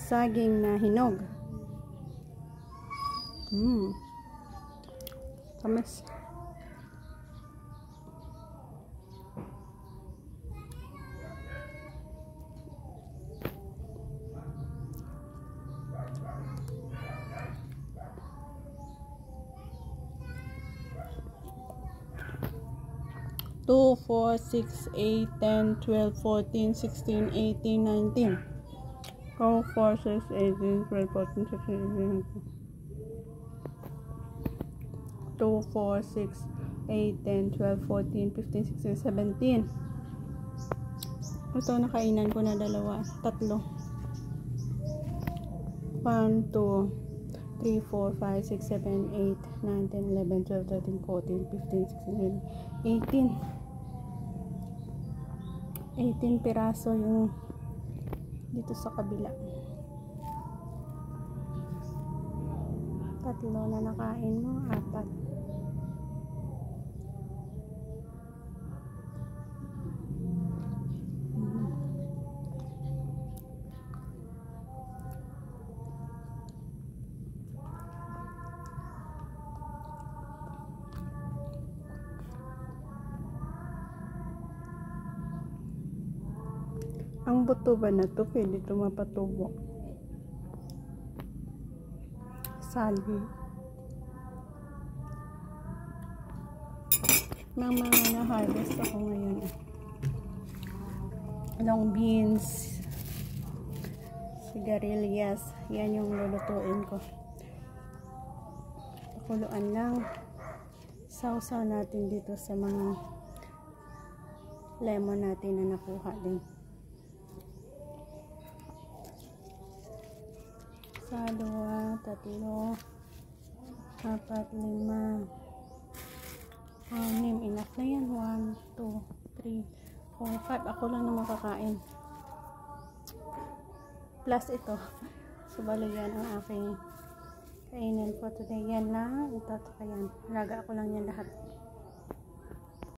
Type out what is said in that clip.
saging na hinog. Tamis. Two, 4, 6, 8, 10, 12, 14, 16, 18, 19. 4, 4, 6, 18, 12, 14, 16, 18, 19. 2, 4, 6, 8, 10, 12, 14, 15, 16, 17. Ito nakainan ko na tatlo. 1, 2, 3, 4, 5, 6, 7, 8, 9, 10, 11, 12, 13, 14, 15, 16, 18. 18 piraso yung dito sa kabila. Tatlo na nakain mo, 4. Ang buto ba na to? Pwede ito mapatubo. Salvi. May mga na-harvest ako ngayon. Long beans, sigarilyas. Yan yung lulutuin ko. Pakuluan lang. Sausaw natin dito sa mga lemon natin na nakuha din. 1, 2, 3, 4, 5, 6. Enough na yan. 1, 2, 3, 4, 5. Ako lang naman kakain. Plus ito. So, bali yan ang aking kainin ko today. Yan lang. Ito, yan. Laga ako lang yan lahat.